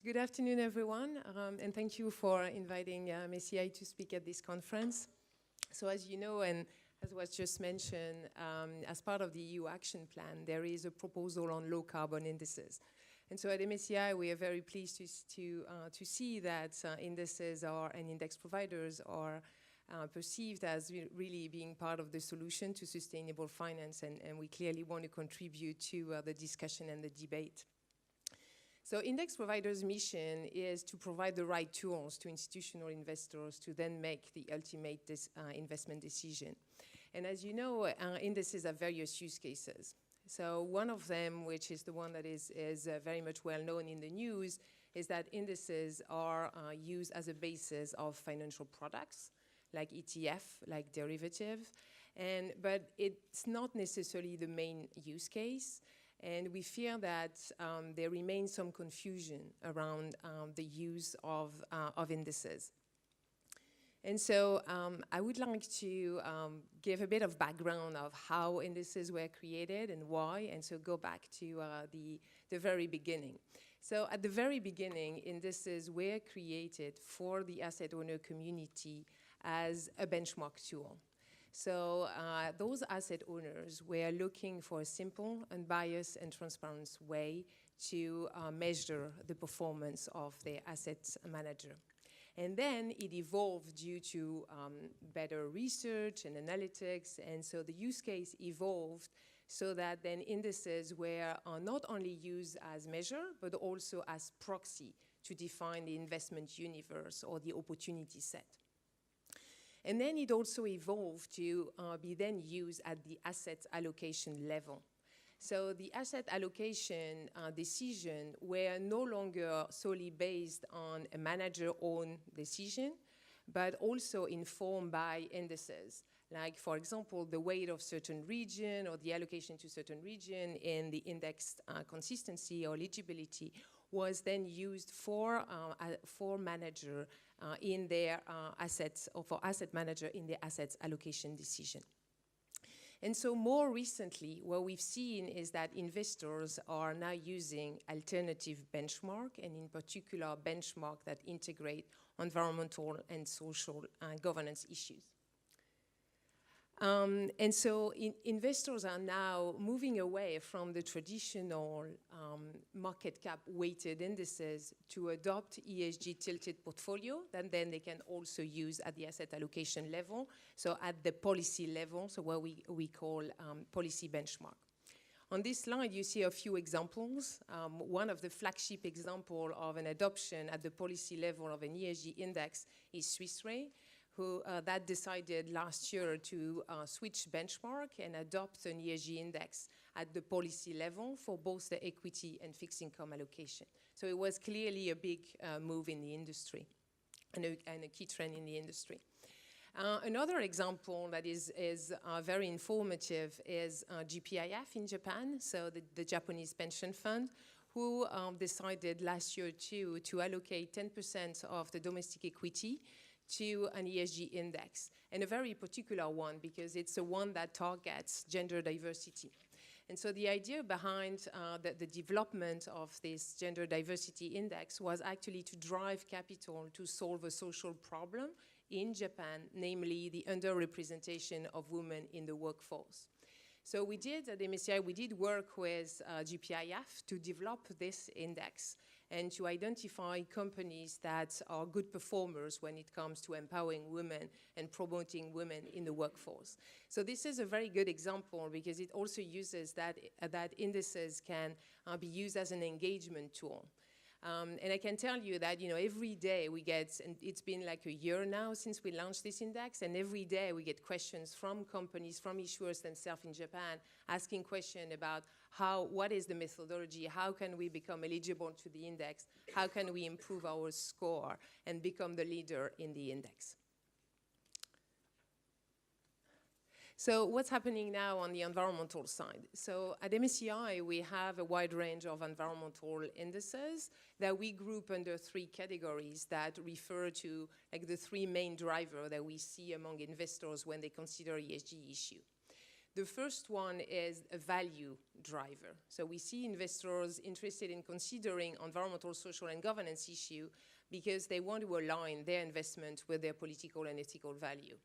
Good afternoon, everyone, and thank you for inviting MECI to speak at this conference. So as you know, and as was just mentioned, as part of the EU Action Plan, there is a proposal on low carbon indices. And so at MECI, we are very pleased to see that indices and index providers are perceived as really being part of the solution to sustainable finance, and we clearly want to contribute to the discussion and the debate. So index providers' mission is to provide the right tools to institutional investors to then make the ultimate investment decision. And as you know, indices have various use cases. So one of them, which is the one that is very much well known in the news, is that indices are used as a basis of financial products, like ETF, like derivative. But it's not necessarily the main use case. And we fear that there remains some confusion around the use of indices. And so I would like to give a bit of background of how indices were created and why, and so go back to the very beginning. So at the very beginning, indices were created for the asset owner community as a benchmark tool. So those asset owners were looking for a simple, unbiased, and transparent way to measure the performance of their asset manager. And then it evolved due to better research and analytics, and so the use case evolved so that then indices were not only used as measure, but also as proxy to define the investment universe or the opportunity set. And then it also evolved to be then used at the asset allocation level. So the asset allocation decision were no longer solely based on a manager-owned decision, but also informed by indices. Like, for example, the weight of certain region or the allocation to certain region in the index consistency or eligibility was then used for manager in their assets, or for asset manager in their assets allocation decision. And so more recently, what we've seen is that investors are now using alternative benchmark, and in particular benchmark that integrate environmental and social governance issues. And so investors are now moving away from the traditional market cap weighted indices to adopt ESG tilted portfolio that then they can also use at the asset allocation level, so at the policy level, so what we call policy benchmark. On this slide, you see a few examples. One of the flagship example of an adoption at the policy level of an ESG index is Swiss Re, who that decided last year to switch benchmark and adopt an ESG index at the policy level for both the equity and fixed income allocation. So it was clearly a big move in the industry and a key trend in the industry. Another example that is very informative is GPIF in Japan, so the Japanese pension fund, who decided last year to allocate 10% of the domestic equity to an ESG index, and a very particular one because it's the one that targets gender diversity. And so the idea behind the development of this gender diversity index was actually to drive capital to solve a social problem in Japan, namely the underrepresentation of women in the workforce. So we did, at MECI, we did work with GPIF to develop this index and to identify companies that are good performers when it comes to empowering women and promoting women in the workforce. So this is a very good example because it also uses that indices can be used as an engagement tool. And I can tell you that, every day we get, and it's been like a year now since we launched this index, and every day we get questions from companies, from issuers themselves in Japan, asking questions about what is the methodology, how can we become eligible to the index, how can we improve our score and become the leader in the index. So what's happening now on the environmental side? So at MECI, we have a wide range of environmental indices that we group under three categories that refer to like the three main drivers that we see among investors when they consider ESG issue. The first one is a value driver. So we see investors interested in considering environmental, social, and governance issue because they want to align their investment with their political and ethical value.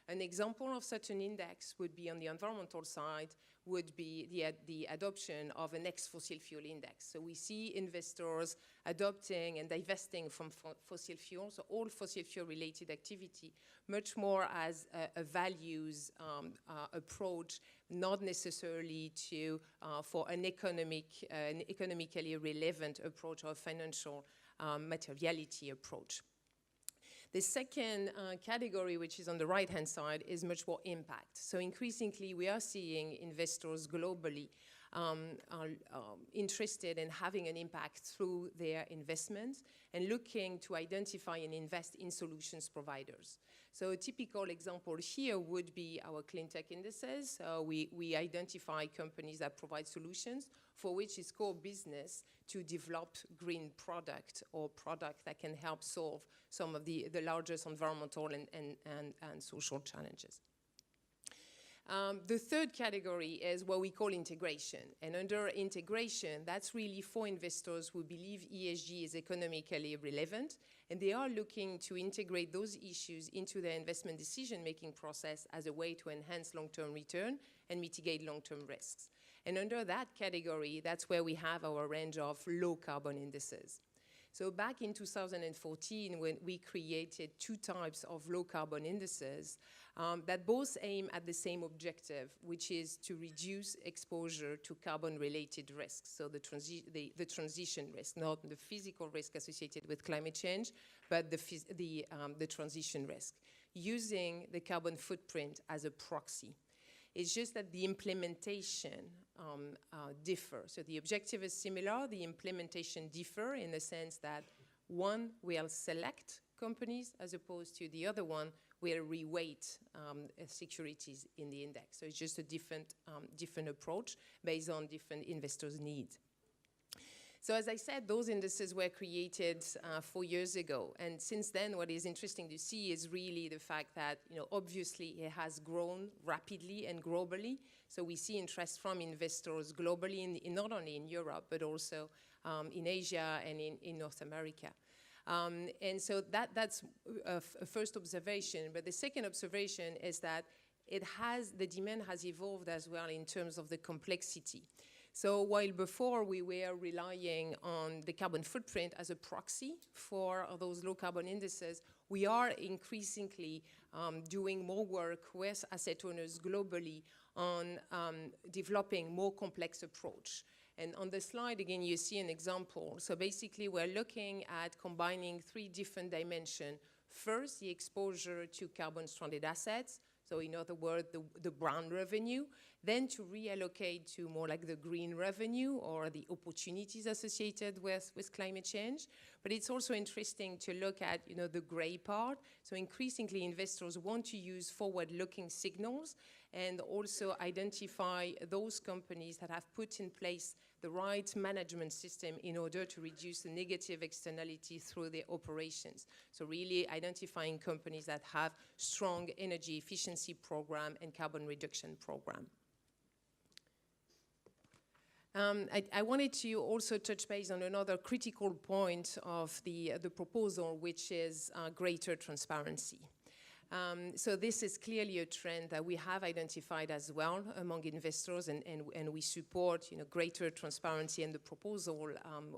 An example of such an index would be on the environmental side, would be the adoption of an ex-fossil fuel index. So we see investors adopting and divesting from fossil fuels, so all fossil fuel related activity, much more as a values approach, not necessarily to, for an economically relevant approach or financial materiality approach. The second category, which is on the right-hand side, is much more impact. So increasingly, we are seeing investors globally are interested in having an impact through their investments and looking to identify and invest in solutions providers. So a typical example here would be our clean tech indices. We identify companies that provide solutions for which is core business to develop green product or product that can help solve some of the largest environmental and social challenges. The third category is what we call integration. And under integration, that's really for investors who believe ESG is economically relevant, and they are looking to integrate those issues into their investment decision-making process as a way to enhance long-term return and mitigate long-term risks. And under that category, that's where we have our range of low carbon indices. So back in 2014, when we created two types of low carbon indices that both aim at the same objective, which is to reduce exposure to carbon-related risks. So the transition risk, not the physical risk associated with climate change, but the transition risk, using the carbon footprint as a proxy. It's just that the implementation differ. So the objective is similar, the implementation differ in the sense that one will select companies as opposed to the other one will reweight securities in the index. So it's just a different approach based on different investors' needs. So as I said, those indices were created 4 years ago. And since then, what is interesting to see is really the fact that, obviously it has grown rapidly and globally. So we see interest from investors globally, not only in Europe, but also in Asia and in North America. And so that's a first observation. But the second observation is that the demand has evolved as well in terms of the complexity. So while before we were relying on the carbon footprint as a proxy for those low carbon indices, we are increasingly doing more work with asset owners globally on developing more complex approach. And on the slide, again, you see an example. So basically, we're looking at combining 3 different dimensions. First, the exposure to carbon-stranded assets. So in other words, the brown revenue. Then to reallocate to more like the green revenue or the opportunities associated with climate change. But it's also interesting to look at, the gray part. So increasingly, investors want to use forward-looking signals and also identify those companies that have put in place the right management system in order to reduce the negative externality through their operations. So really identifying companies that have strong energy efficiency program and carbon reduction program. I wanted to also touch base on another critical point of the proposal, which is greater transparency. So this is clearly a trend that we have identified as well among investors, and we support greater transparency in the proposal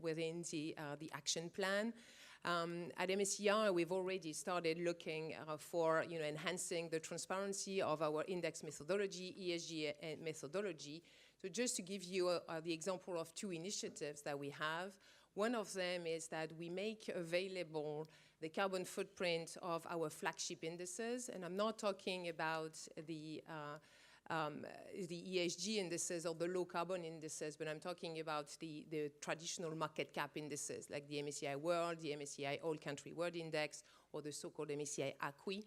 within the action plan. At MSCI, we've already started looking for enhancing the transparency of our index methodology, ESG methodology. So just to give you the example of 2 initiatives that we have, one of them is that we make available the carbon footprint of our flagship indices, and I'm not talking about the ESG indices or the low carbon indices, but I'm talking about the traditional market cap indices like the MSCI World, the MSCI All Country World Index, or the so-called MSCI ACWI.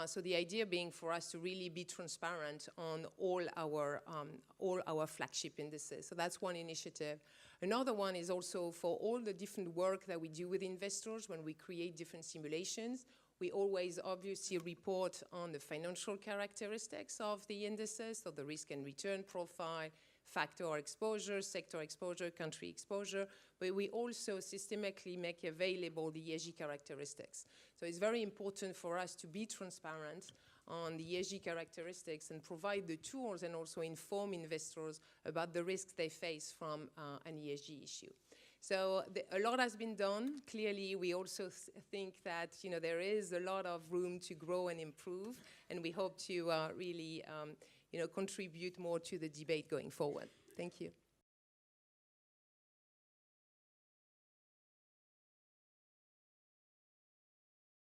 So the idea being for us to really be transparent on all our flagship indices. So that's one initiative. Another one is also for all the different work that we do with investors when we create different simulations. We always obviously report on the financial characteristics of the indices, so the risk and return profile, factor exposure, sector exposure, country exposure, but we also systematically make available the ESG characteristics. So it's very important for us to be transparent on the ESG characteristics and provide the tools and also inform investors about the risks they face from an ESG issue. So a lot has been done. Clearly, we also think that there is a lot of room to grow and improve, and we hope to really contribute more to the debate going forward. Thank you.